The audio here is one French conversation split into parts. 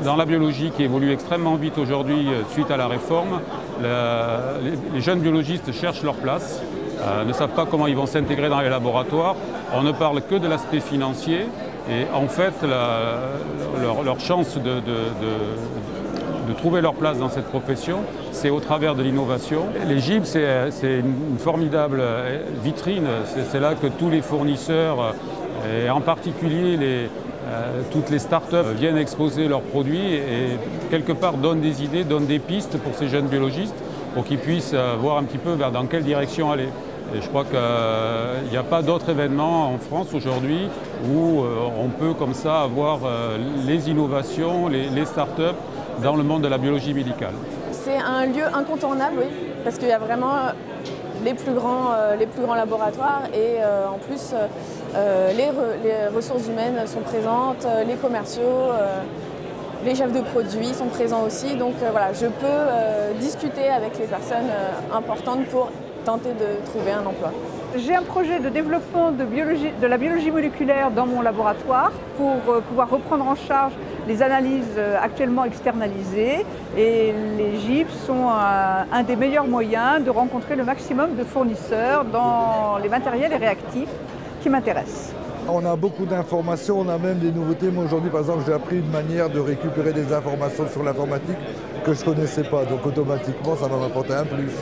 Dans la biologie qui évolue extrêmement vite aujourd'hui suite à la réforme, les jeunes biologistes cherchent leur place, ne savent pas comment ils vont s'intégrer dans les laboratoires. On ne parle que de l'aspect financier et en fait leur chance de trouver leur place dans cette profession, c'est au travers de l'innovation. Les GIB, c'est une formidable vitrine, c'est là que tous les fournisseurs, et en particulier toutes les startups viennent exposer leurs produits et quelque part donnent des idées, donnent des pistes pour ces jeunes biologistes pour qu'ils puissent voir un petit peu dans quelle direction aller. Et je crois qu'il n'y a pas d'autre événement en France aujourd'hui où on peut comme ça avoir les innovations, les startups dans le monde de la biologie médicale. C'est un lieu incontournable, oui, parce qu'il y a vraiment les plus grands laboratoires et en plus les ressources humaines sont présentes, les commerciaux, les chefs de produits sont présents aussi. Donc voilà, je peux discuter avec les personnes importantes pour tenter de trouver un emploi. J'ai un projet de développement de la biologie moléculaire dans mon laboratoire pour pouvoir reprendre en charge les analyses actuellement externalisées et les GIB sont un des meilleurs moyens de rencontrer le maximum de fournisseurs dans les matériels et réactifs qui m'intéressent. On a beaucoup d'informations, on a même des nouveautés. Moi aujourd'hui par exemple j'ai appris une manière de récupérer des informations sur l'informatique que je ne connaissais pas, donc automatiquement ça va m'apporter un plus.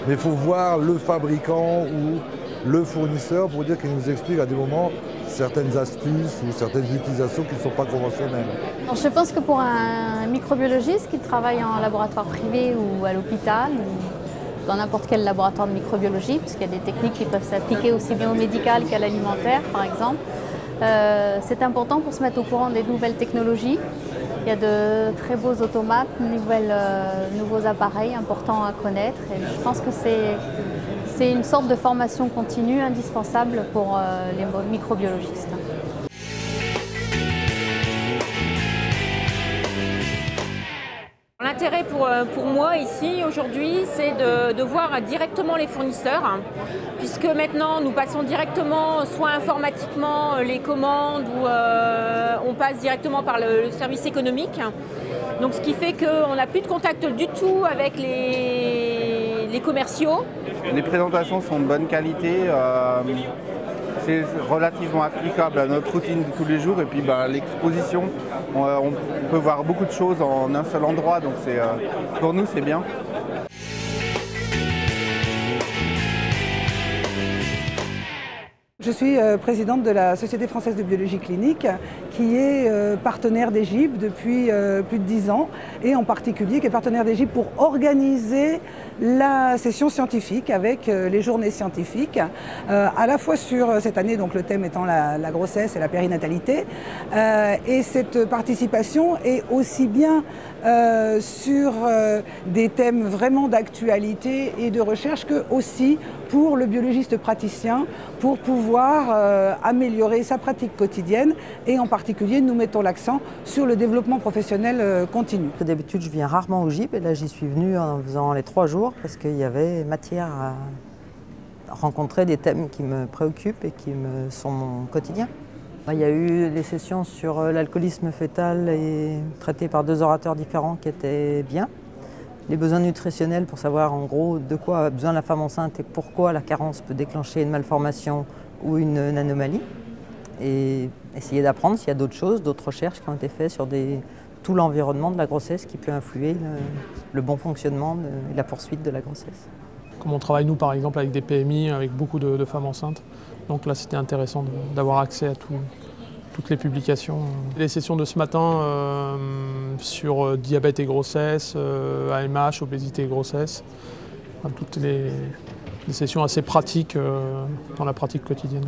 Mais il faut voir le fabricant ou le fournisseur pour dire qu'il nous explique à des moments certaines astuces ou certaines utilisations qui ne sont pas conventionnelles. Alors, je pense que pour un microbiologiste qui travaille en laboratoire privé ou à l'hôpital ou dans n'importe quel laboratoire de microbiologie, parce qu'il y a des techniques qui peuvent s'appliquer aussi bien au médical qu'à l'alimentaire par exemple, c'est important pour se mettre au courant des nouvelles technologies. Il y a de très beaux automates, nouveaux appareils importants à connaître et je pense que c'est une sorte de formation continue indispensable pour les microbiologistes. L'intérêt pour moi ici aujourd'hui, c'est de voir directement les fournisseurs, puisque maintenant nous passons directement, soit informatiquement, les commandes ou on passe directement par le service économique. Donc ce qui fait qu'on n'a plus de contact du tout avec les commerciaux. Les présentations sont de bonne qualité. C'est relativement applicable à notre routine de tous les jours et puis l'exposition, on peut voir beaucoup de choses en un seul endroit, donc pour nous c'est bien. Je suis présidente de la Société française de biologie clinique qui est partenaire des GIB depuis plus de 10 ans et en particulier qui est partenaire des GIB pour organiser la session scientifique avec les journées scientifiques à la fois sur cette année, donc le thème étant la grossesse et la périnatalité et cette participation est aussi bien sur des thèmes vraiment d'actualité et de recherche que aussi pour le biologiste praticien pour pouvoir améliorer sa pratique quotidienne et en particulier nous mettons l'accent sur le développement professionnel continu. D'habitude je viens rarement au GIB et là j'y suis venue en faisant les 3 jours parce qu'il y avait matière à rencontrer des thèmes qui me préoccupent et qui sont mon quotidien. Il y a eu les sessions sur l'alcoolisme fœtal et traitées par 2 orateurs différents qui étaient bien. Les besoins nutritionnels pour savoir en gros de quoi a besoin la femme enceinte et pourquoi la carence peut déclencher une malformation ou une anomalie. Et essayer d'apprendre s'il y a d'autres choses, d'autres recherches qui ont été faites sur tout l'environnement de la grossesse qui peut influer le bon fonctionnement et la poursuite de la grossesse. Comme on travaille nous par exemple avec des PMI, avec beaucoup de femmes enceintes, donc là c'était intéressant d'avoir accès à toutes les publications. Les sessions de ce matin sur diabète et grossesse, AMH, obésité et grossesse, toutes les sessions assez pratiques dans la pratique quotidienne.